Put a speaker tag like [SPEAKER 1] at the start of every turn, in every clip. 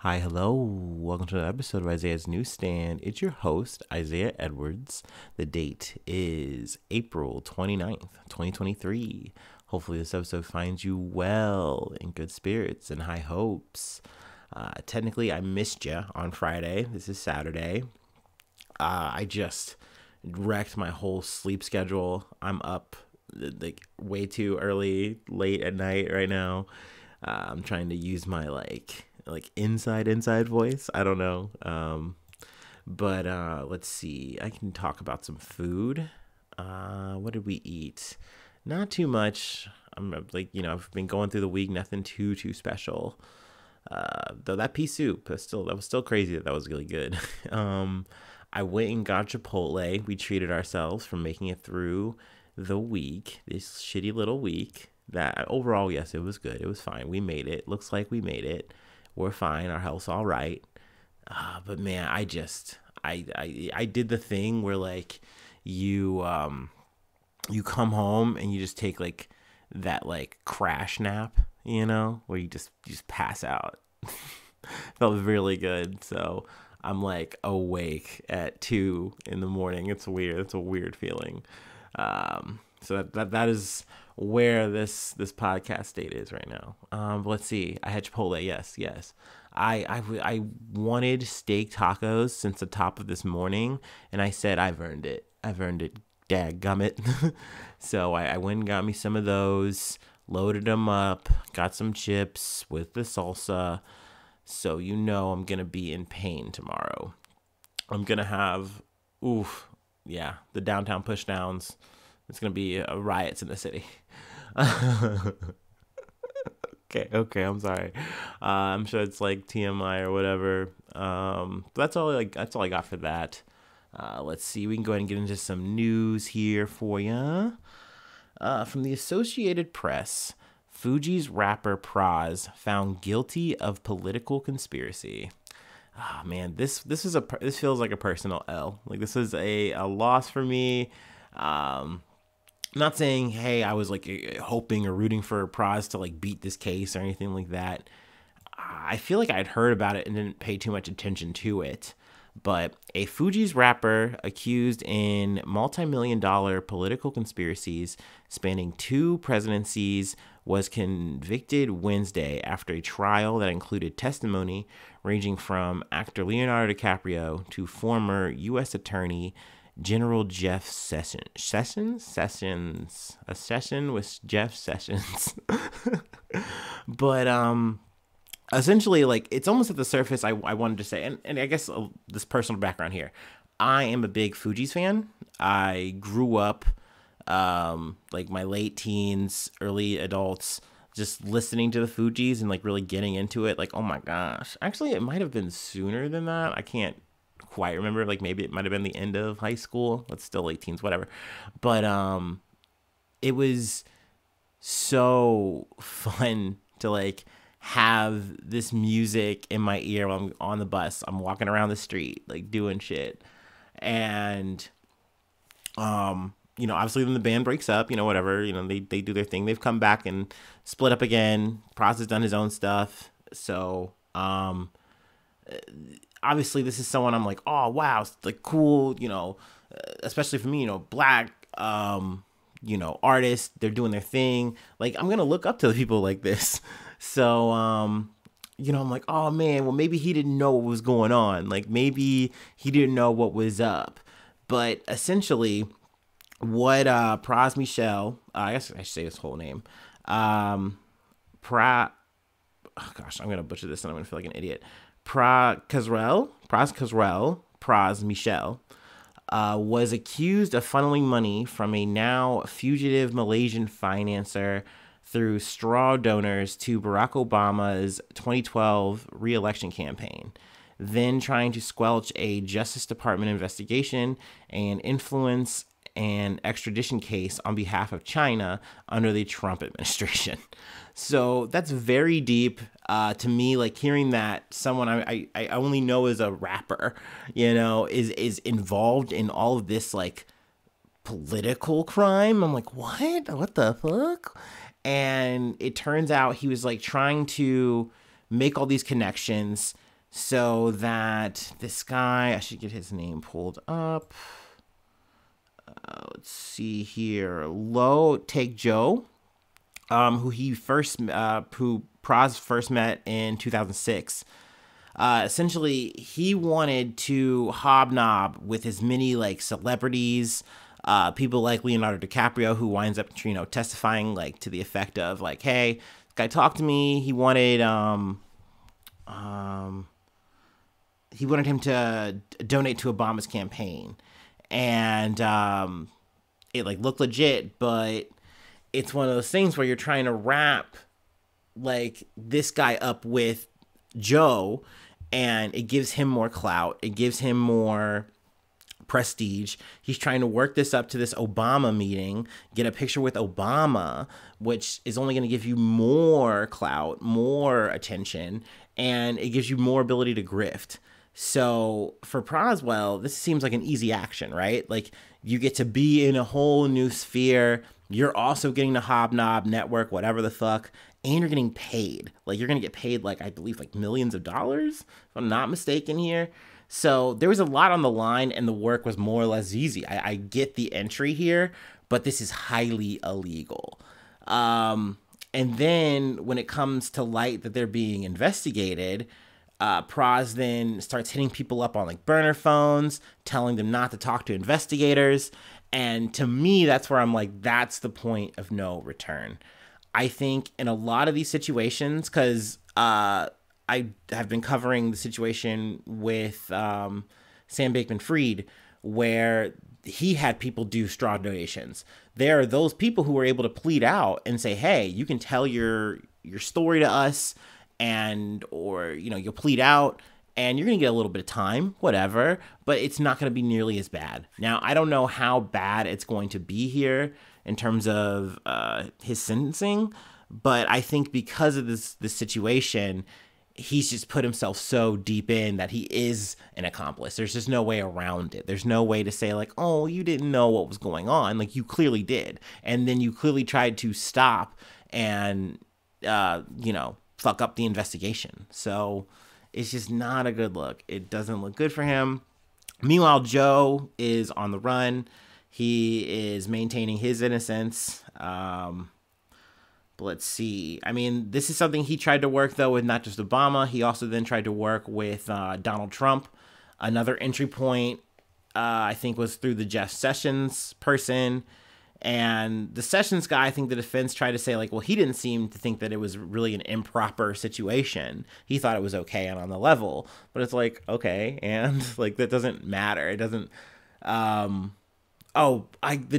[SPEAKER 1] Hi, hello. Welcome to the episode of Isaiah's Newsstand. It's your host, Isaiah Edwards. The date is April 29th, 2023. Hopefully this episode finds you well, in good spirits and high hopes. Technically, I missed you on Friday. This is Saturday. I just wrecked my whole sleep schedule. I'm up like way too early, late at night right now. I'm trying to use my like inside voice. I don't know. But let's see. I can talk about some food. What did we eat? Not too much. I'm like, I've been going through the week, nothing too special. Though that pea soup, that was still crazy. That was really good. I went and got Chipotle. We treated ourselves for making it through the week, this shitty little week. That overall, yes, it was good. It was fine. We made it. Looks like we made it. We're fine. Our health's all right. But man, I did the thing where like you come home and you just take like that like crash nap, where you just pass out. Felt really good. So I'm like awake at 2 a.m. It's weird. It's a weird feeling. So that is where this podcast date is right now. But let's see. I had Chipotle. Yes. I wanted steak tacos since the top of this morning, and I said I've earned it. Dadgummit. So I went and got me some of those, loaded them up, got some chips with the salsa. So I'm gonna be in pain tomorrow. I'm gonna have the downtown pushdowns. It's going to be riots in the city. Okay, I'm sorry. I'm sure it's like TMI or whatever. But that's all I got for that. Let's see. We can go ahead and get into some news here for you. From the Associated Press, Fuji's rapper Pras found guilty of political conspiracy. Oh man, this feels like a personal L. Like this is a loss for me. Not saying, hey, I was like hoping or rooting for Pras to like beat this case or anything like that. I feel like I'd heard about it and didn't pay too much attention to it. But a Fuji's rapper accused in multi-million-dollar political conspiracies spanning 2 presidencies was convicted Wednesday after a trial that included testimony ranging from actor Leonardo DiCaprio to former U.S. Attorney General Jeff Sessions. A session with Jeff Sessions. But essentially, like, it's almost at the surface. I wanted to say, and I guess this personal background here. I am a big Fugees fan. I grew up like my late teens, early adults, just listening to the Fugees and like really getting into it. Like, oh my gosh. Actually, it might have been sooner than that. I can't quite remember. Like maybe it might have been the end of high school. It's still late teens, whatever. But it was so fun to like have this music in my ear while I'm on the bus. I'm walking around the street, like doing shit. And obviously when the band breaks up, whatever, they do their thing. They've come back and split up again. Pras has done his own stuff. So obviously this is someone I'm like, oh wow, it's like cool, especially for me, black artists, they're doing their thing. Like I'm gonna look up to people like this. So I'm like, oh man, well maybe he didn't know what was going on. Like maybe he didn't know what was up. But essentially what Pras Michel, I guess I should say his whole name. Oh gosh, I'm gonna butcher this and I'm gonna feel like an idiot. Pras Michel was accused of funneling money from a now fugitive Malaysian financer through straw donors to Barack Obama's 2012 re-election campaign, then trying to squelch a Justice Department investigation and influence an extradition case on behalf of China under the Trump administration. So that's very deep to me. Like hearing that someone I only know as a rapper, is involved in all of this like political crime. I'm like, what the fuck? And it turns out he was like trying to make all these connections so that this guy, I should get his name pulled up. Let's see here. Low Take Joe, who Pras first met in 2006. Essentially, he wanted to hobnob with as many like celebrities, people like Leonardo DiCaprio, who winds up, testifying like to the effect of like, hey, this guy talked to me. He wanted him to donate to Obama's campaign, and it like looked legit, but it's one of those things where you're trying to wrap like this guy up with Joe, and it gives him more clout. It gives him more prestige. He's trying to work this up to this Obama meeting, get a picture with Obama, which is only going to give you more clout, more attention, and it gives you more ability to grift. So for Proswell, this seems like an easy action, right? Like you get to be in a whole new sphere. You're also getting to hobnob, network, whatever the fuck, and you're getting paid. Like you're going to get paid like, I believe like millions of dollars, if I'm not mistaken here. So there was a lot on the line and the work was more or less easy. I get the entry here, but this is highly illegal. And then when it comes to light that they're being investigated, Pras then starts hitting people up on like burner phones, telling them not to talk to investigators. And to me, that's where I'm like, that's the point of no return. I think in a lot of these situations, because I have been covering the situation with Sam Bankman-Fried, where he had people do straw donations. There are those people who are able to plead out and say, hey, you can tell your story to us, or you'll plead out and you're going to get a little bit of time, whatever, but it's not going to be nearly as bad. Now, I don't know how bad it's going to be here in terms of his sentencing, but I think because of this situation, he's just put himself so deep in that he is an accomplice. There's just no way around it. There's no way to say like, oh, you didn't know what was going on. Like you clearly did. And then you clearly tried to stop and, fuck up the investigation. So it's just not a good look. It doesn't look good for him. Meanwhile, Joe is on the run. He is maintaining his innocence. But let's see. I mean, this is something he tried to work, though, with not just Obama. He also then tried to work with Donald Trump. Another entry point, I think, was through the Jeff Sessions person. And the Sessions guy, I think the defense tried to say, like, well, he didn't seem to think that it was really an improper situation. He thought it was okay and on the level. But it's like, okay, and, like, that doesn't matter. It doesn't... the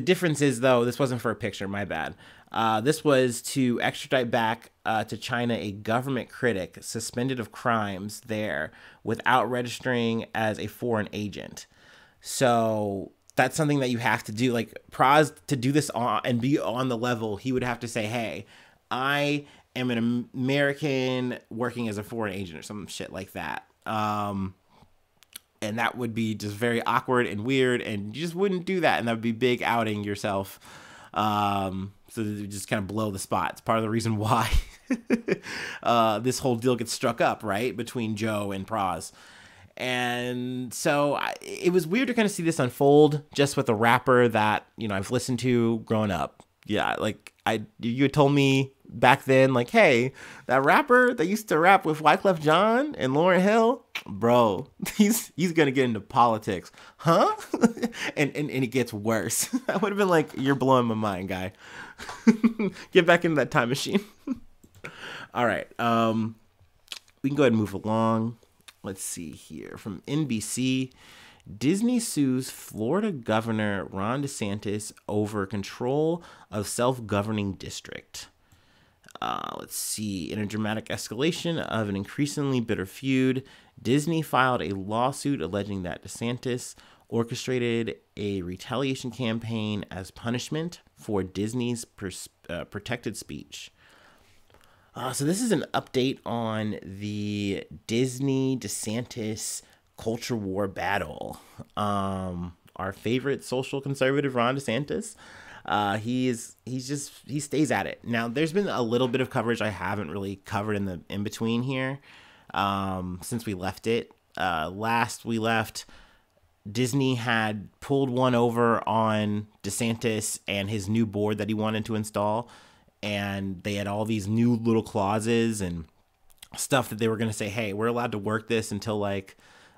[SPEAKER 1] difference is, though, this wasn't for a picture, my bad. This was to extradite back to China a government critic suspended of crimes there without registering as a foreign agent. So that's something that you have to do. Like Pras, to do this and be on the level, he would have to say, hey, I am an American working as a foreign agent or some shit like that. And that would be just very awkward and weird, and you just wouldn't do that. And that would be big outing yourself. So you just kind of blow the spot. It's part of the reason why this whole deal gets struck up, right, between Joe and Pras. And so it was weird to kind of see this unfold just with a rapper that, I've listened to growing up. Yeah, like you had told me back then, like, hey, that rapper that used to rap with Wyclef Jean and Lauryn Hill, bro, he's gonna get into politics, huh? and it gets worse. I would have been like, you're blowing my mind, guy. Get back into that time machine. All right, we can go ahead and move along. Let's see here from NBC. Disney sues Florida Governor Ron DeSantis over control of self-governing district. Let's see. In a dramatic escalation of an increasingly bitter feud, Disney filed a lawsuit alleging that DeSantis orchestrated a retaliation campaign as punishment for Disney's protected speech. So this is an update on the Disney DeSantis culture war battle. Our favorite social conservative, Ron DeSantis, he stays at it. Now, there's been a little bit of coverage I haven't really covered in between here. since we left it. Last we left, Disney had pulled one over on DeSantis and his new board that he wanted to install. And they had all these new little clauses and stuff that they were going to say, hey, we're allowed to work this until like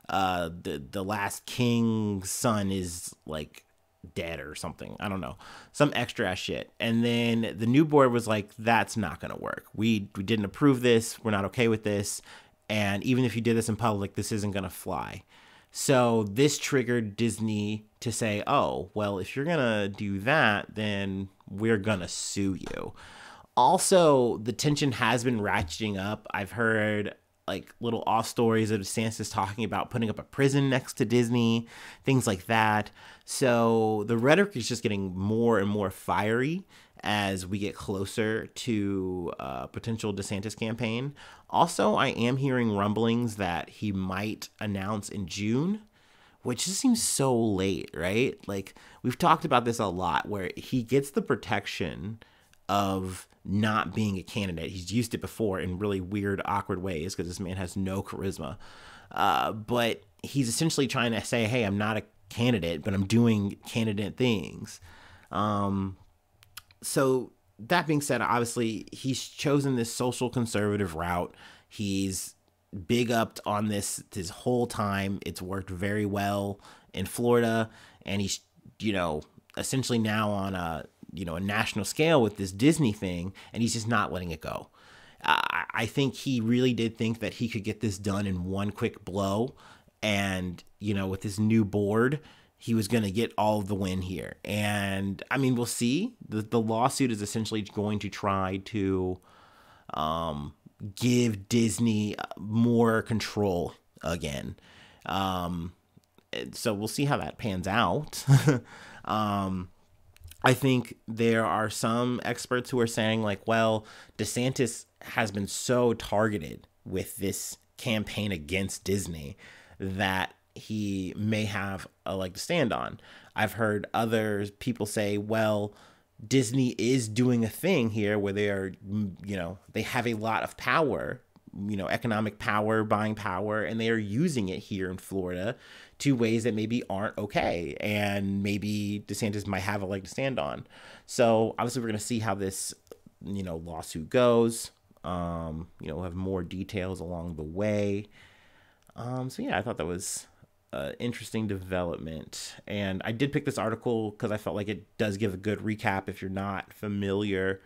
[SPEAKER 1] the last king's son is like dead or something. I don't know. Some extra ass shit. And then the new board was like, that's not going to work. We didn't approve this. We're not okay with this. And even if you did this in public, this isn't going to fly. So this triggered Disney to say, oh, well, if you're going to do that, then we're going to sue you. Also, the tension has been ratcheting up. I've heard like little off stories of DeSantis talking about putting up a prison next to Disney, things like that. So the rhetoric is just getting more and more fiery as we get closer to a potential DeSantis campaign. Also, I am hearing rumblings that he might announce in June, which just seems so late, right? Like, we've talked about this a lot, where he gets the protection of not being a candidate. He's used it before in really weird, awkward ways because this man has no charisma. But he's essentially trying to say, hey, I'm not a candidate, but I'm doing candidate things. So that being said, obviously, he's chosen this social conservative route. He's big upped on this whole time. It's worked very well in Florida. And he's, essentially now on a national scale with this Disney thing, and he's just not letting it go. I think he really did think that he could get this done in one quick blow. And, with his new board, he was going to get all of the win here. And I mean, we'll see. The lawsuit is essentially going to try to give Disney more control again. So we'll see how that pans out. I think there are some experts who are saying like, well, DeSantis has been so targeted with this campaign against Disney that he may have a leg to stand on. I've heard other people say, well, Disney is doing a thing here where they are, they have a lot of power, economic power, buying power, and they are using it here in Florida to ways that maybe aren't okay. And maybe DeSantis might have a leg to stand on. So obviously we're going to see how this, lawsuit goes. We'll have more details along the way. So yeah, I thought that was interesting development. And I did pick this article because I felt like it does give a good recap if you're not familiar,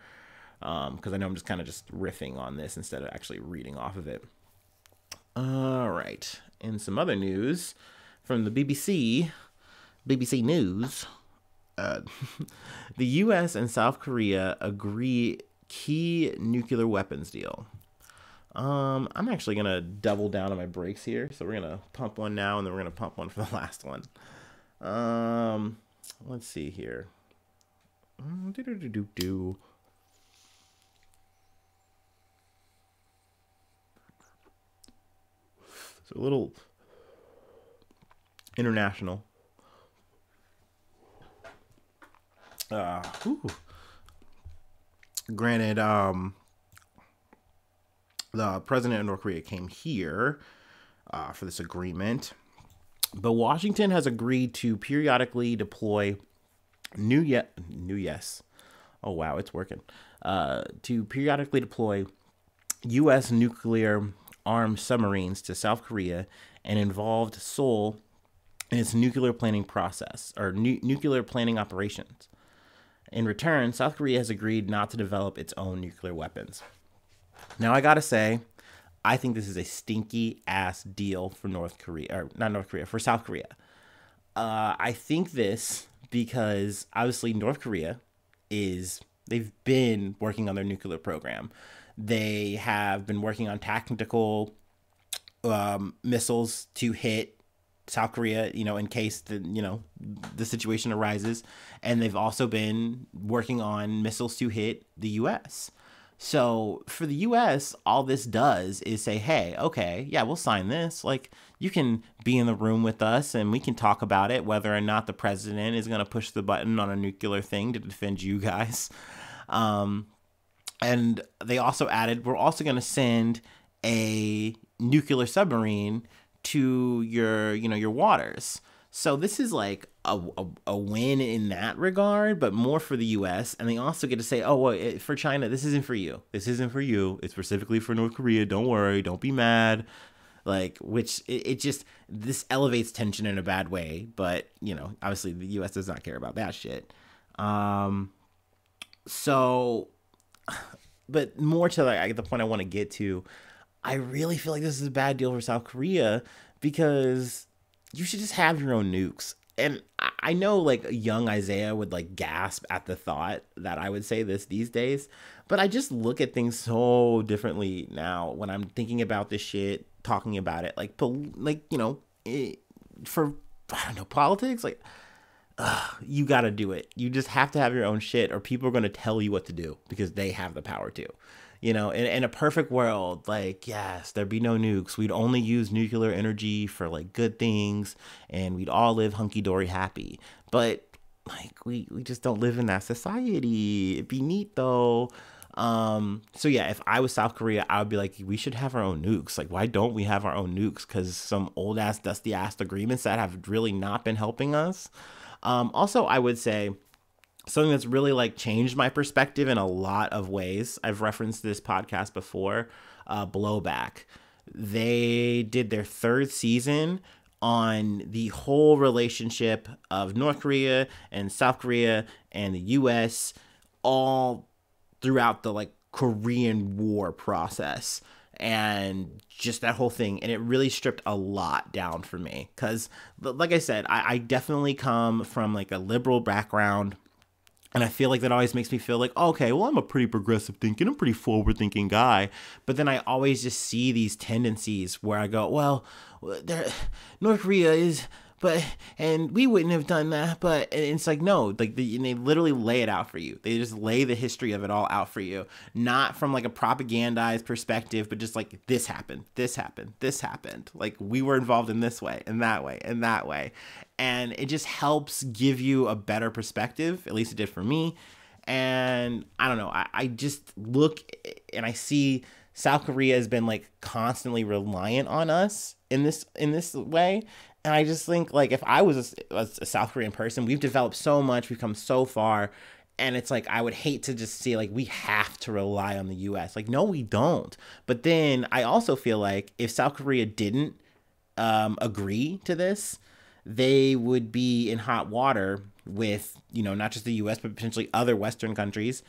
[SPEAKER 1] because I know I'm just kind of just riffing on this instead of actually reading off of it. All right. And some other news from the BBC News. The U.S. and South Korea agree key nuclear weapons deal. I'm actually going to double down on my brakes here. So we're going to pump one now, and then we're going to pump one for the last one. Let's see here. So a little international. Granted, the president of North Korea came here for this agreement, but Washington has agreed to periodically deploy to periodically deploy U.S. nuclear armed submarines to South Korea and involved Seoul in its nuclear planning process or nuclear planning operations. In return, South Korea has agreed not to develop its own nuclear weapons. Now, I gotta say, I think this is a stinky ass deal for for South Korea. I think this because obviously North Korea they've been working on their nuclear program. They have been working on tactical missiles to hit South Korea, in case the situation arises. And they've also been working on missiles to hit the U.S. So for the U.S., all this does is say, hey, okay, yeah, we'll sign this. Like, you can be in the room with us and we can talk about it, whether or not the president is going to push the button on a nuclear thing to defend you guys. And they also added, we're also going to send a nuclear submarine to your waters. So this is like a win in that regard, but more for the U.S. And they also get to say, oh, well, for China, this isn't for you. This isn't for you. It's specifically for North Korea. Don't worry. Don't be mad. Like, which it just, this elevates tension in a bad way. But, obviously the U.S. does not care about that shit. So, but more to like the point I want to get to, I really feel like this is a bad deal for South Korea because you should just have your own nukes. And I know like young Isaiah would like gasp at the thought that I would say this these days, but I just look at things so differently now when I'm thinking about this shit, talking about it, like for, I don't know, politics, like, you got to do it. You just have to have your own shit or people are going to tell you what to do because they have the power to. In a perfect world, like, yes, there'd be no nukes. We'd only use nuclear energy for like good things and we'd all live hunky-dory happy. But like, we just don't live in that society. It'd be neat though. So yeah, if I was South Korea, I would be like, we should have our own nukes. Like, why don't we have our own nukes? Because some old ass, dusty ass agreements that have really not been helping us. Also, I would say something that's really like changed my perspective in a lot of ways. I've referenced this podcast before, Blowback. They did their third season on the whole relationship of North Korea and South Korea and the US all throughout the like Korean War process and just that whole thing. And it really stripped a lot down for me because, like I said, I definitely come from like a liberal background. And I feel like that always makes me feel like, okay, well, I'm a pretty progressive thinking, I'm a pretty forward thinking guy. But then I always just see these tendencies where I go, well, North Korea is, and we wouldn't have done that. But and it's like, no, like they literally lay it out for you. They just lay the history of it all out for you, not from like a propagandized perspective, but just like this happened, this happened, this happened. Like we were involved in this way and that way and that way. And it just helps give you a better perspective. At least it did for me. And I don't know. I just look and I see South Korea has been like constantly reliant on us in this way. And I just think like if I was a South Korean person, we've developed so much, we've come so far. And it's like I would hate to just see like we have to rely on the US. Like, no, we don't. But then I also feel like if South Korea didn't agree to this, they would be in hot water with, not just the US, but potentially other Western countries.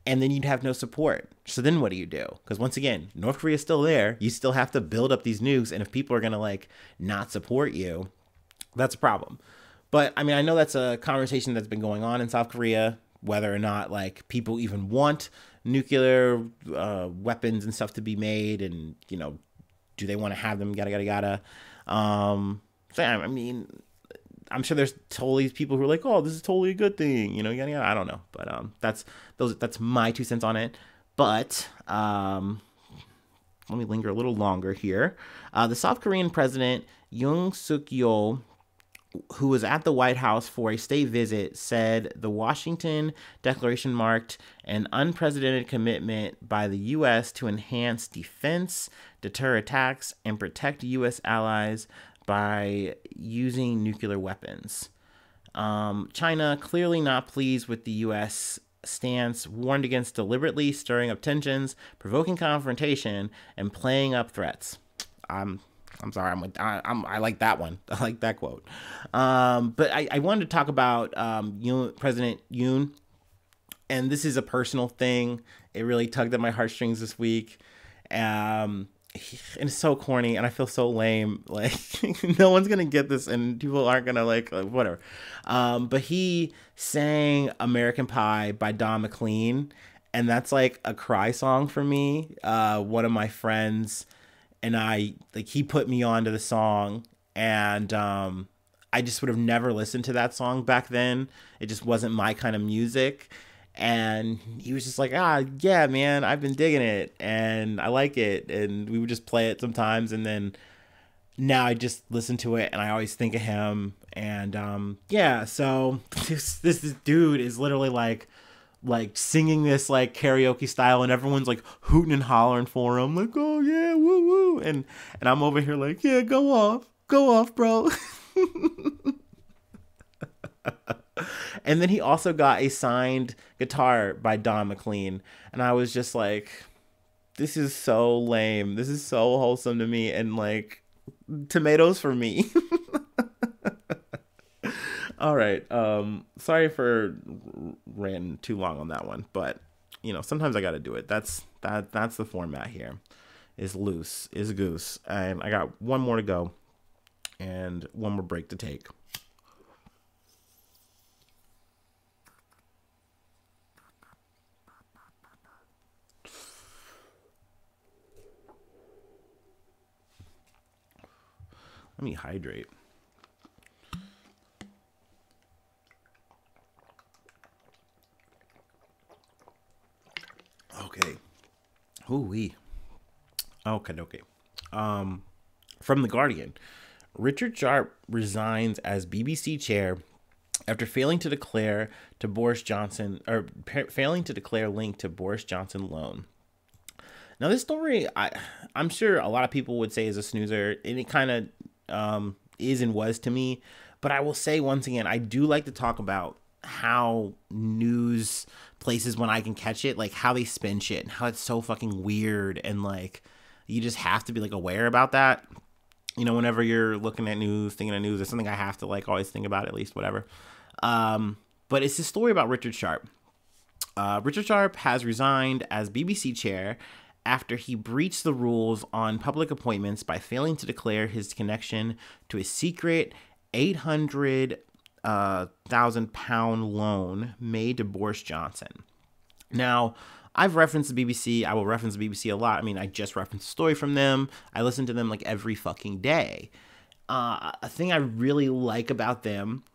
[SPEAKER 1] And then you'd have no support. So then what do you do? Because once again, North Korea is still there. You still have to build up these nukes. And if people are going to like not support you, that's a problem. But I mean, I know that's a conversation that's been going on in South Korea, whether or not like people even want nuclear weapons and stuff to be made. And, do they want to have them? Yada, yada, yada. So I mean, I'm sure there's totally people who are like, oh, this is totally a good thing, yada, yada. I don't know. But that's my 2 cents on it. But let me linger a little longer here. The South Korean president, Yoon Suk-yeol, who was at the White House for a state visit, said the Washington Declaration marked an unprecedented commitment by the U.S. to enhance defense, deter attacks, and protect U.S. allies by using nuclear weapons. China, clearly not pleased with the U.S. stance, warned against deliberately stirring up tensions, provoking confrontation, and playing up threats. I'm sorry, I like that one. I like that quote. But I wanted to talk about President Yoon, and this is a personal thing. It really tugged at my heartstrings this week. And it's so corny and I feel so lame. Like no one's gonna get this and people aren't gonna like whatever. But he sang American Pie by Don McLean, and that's like a cry song for me. One of my friends and I, like, he put me onto the song, and I just would have never listened to that song back then. It just wasn't my kind of music. And he was just like, yeah, man, I've been digging it and I like it. And we would just play it sometimes. And then now I just listen to it and I always think of him. And yeah, so this dude is literally like like singing this like karaoke style, and everyone's like hooting and hollering for him, like, oh yeah, woo woo, and I'm over here like, yeah, go off, bro. And then he also got a signed guitar by Don McLean, and I was just like, this is so lame. This is so wholesome to me, and like, tomatoes for me. All right. Sorry for ranting too long on that one, but sometimes I got to do it. That's the format here. Is loose, is goose, and I got one more to go, and one more break to take. Let me hydrate. Okay. Ooh-wee. Okay. From The Guardian, Richard Sharp resigns as BBC chair after failing to declare link to Boris Johnson loan. Now, this story, I'm sure a lot of people would say is a snoozer, and it kind of is and was to me. But I will say once again, I do like to talk about how news places, when I can catch it, like how they spin shit and how it's so fucking weird, and like you just have to be like aware about that. Whenever you're looking at news, thinking of news, there's something I have to like always think about, at least, whatever. But it's a story about Richard Sharp. Richard Sharp has resigned as BBC chair after he breached the rules on public appointments by failing to declare his connection to a secret 800,000 pound loan made to Boris Johnson. Now, I've referenced the BBC. I will reference the BBC a lot. I mean, I just referenced a story from them. I listen to them like every fucking day. A thing I really like about them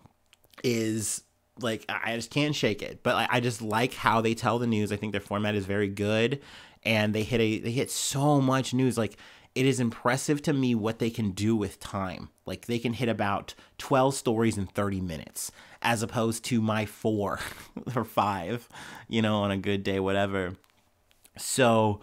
[SPEAKER 1] is, like, I just can't shake it, but I just like how they tell the news. I think their format is very good, and they hit so much news. Like, it is impressive to me what they can do with time. Like, they can hit about 12 stories in 30 minutes, as opposed to my 4 or 5, on a good day, whatever. So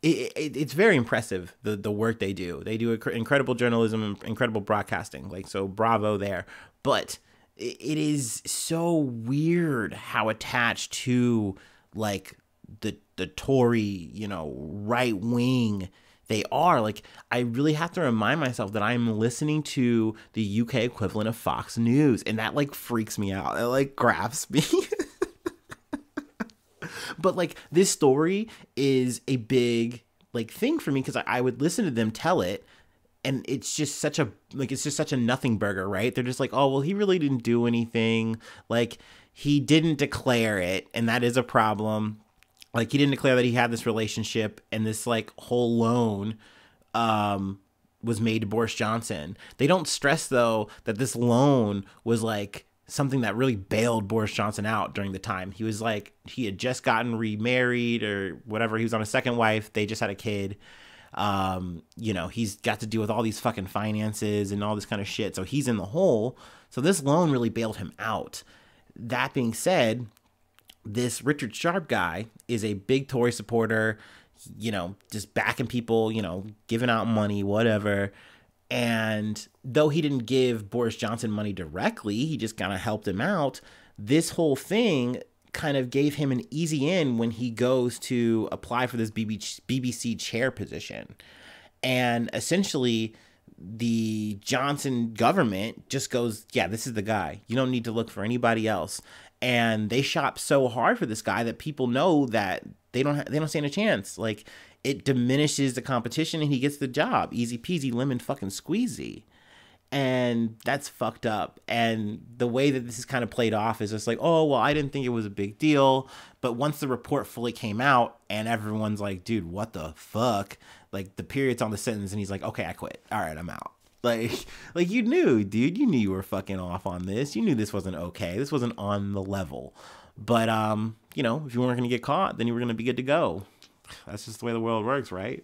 [SPEAKER 1] it's very impressive, the work they do. They do incredible journalism and incredible broadcasting. Like, so bravo there. But it is so weird how attached to, like, the Tory, right wing they are. Like, I really have to remind myself that I'm listening to the UK equivalent of Fox News, and that like freaks me out. It like grabs me. But like, this story is a big like thing for me, because I would listen to them tell it, and it's just such a nothing burger, right? They're just like, oh, well, he really didn't do anything. Like, he didn't declare it, and that is a problem. Like, he didn't declare that he had this relationship, and this like whole loan was made to Boris Johnson. They don't stress, though, that this loan was like something that really bailed Boris Johnson out during the time. He was like, he had just gotten remarried or whatever. He was on a second wife. They just had a kid. He's got to deal with all these fucking finances and all this kind of shit. So he's in the hole. So this loan really bailed him out. That being said, this Richard Sharp guy is a big Tory supporter, just backing people, giving out money, whatever. And though he didn't give Boris Johnson money directly, he just kind of helped him out. This whole thing kind of gave him an easy in when he goes to apply for this BBC chair position. And essentially, the Johnson government just goes, yeah, this is the guy. You don't need to look for anybody else. And they shop so hard for this guy that people know that they don't stand a chance. Like, it diminishes the competition, and he gets the job. Easy peasy, lemon fucking squeezy. And that's fucked up. And the way that this is kind of played off is just like, oh, well, I didn't think it was a big deal. But once the report fully came out and everyone's like, dude, what the fuck? Like, the period's on the sentence, and he's like, okay, I quit. All right, I'm out. Like you knew, dude. You knew you were fucking off on this. You knew this wasn't okay. This wasn't on the level. But, if you weren't going to get caught, then you were going to be good to go. That's just the way the world works, right?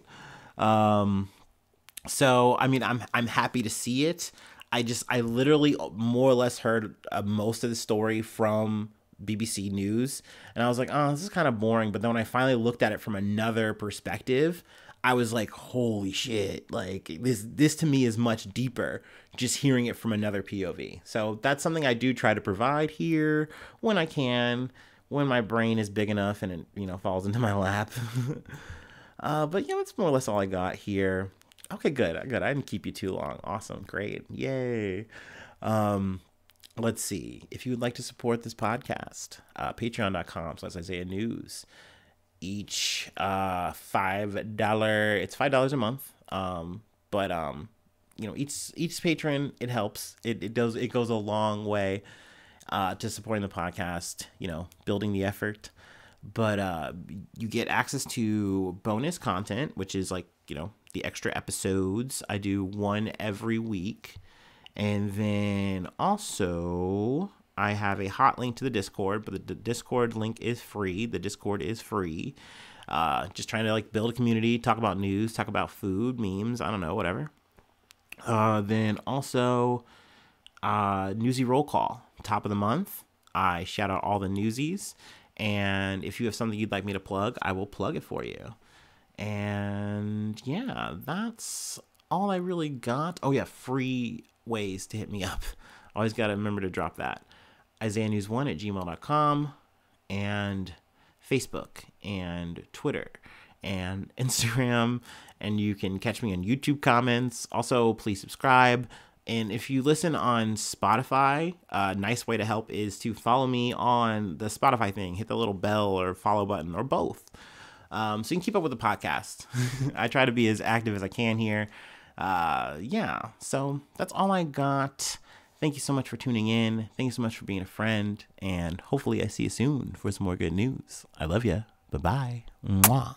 [SPEAKER 1] So, I mean, I'm happy to see it. I literally more or less heard most of the story from BBC News, and I was like, oh, this is kind of boring. But then when I finally looked at it from another perspective, I was like, holy shit, like this to me is much deeper just hearing it from another POV. So that's something I do try to provide here when I can, when my brain is big enough and it, falls into my lap. But yeah, that's more or less all I got here. Okay, good. I didn't keep you too long. Awesome. Great. Yay. Let's see. If you would like to support this podcast, patreon.com/Isaiah News. Each $5. It's $5 a month. But each patron, it helps. It goes a long way to supporting the podcast, building the effort. But you get access to bonus content, which is like, the extra episodes. I do one every week. And then also I have a hot link to the Discord, but the Discord link is free. The Discord is free. Just trying to like build a community, talk about news, talk about food, memes, I don't know, whatever. Then also Newsy Roll Call, top of the month. I shout out all the newsies. And if you have something you'd like me to plug, I will plug it for you. And yeah, that's all I really got. Oh yeah, free ways to hit me up. Always got to remember to drop that. IsaiahNews1@gmail.com and Facebook and Twitter and Instagram. And you can catch me on YouTube comments. Also, please subscribe. And if you listen on Spotify, a nice way to help is to follow me on the Spotify thing. Hit the little bell or follow button or both. So you can keep up with the podcast. I try to be as active as I can here. Yeah, so that's all I got. Thank you so much for tuning in. Thank you so much for being a friend. And hopefully I see you soon for some more good news. I love you. Bye-bye. Mwah.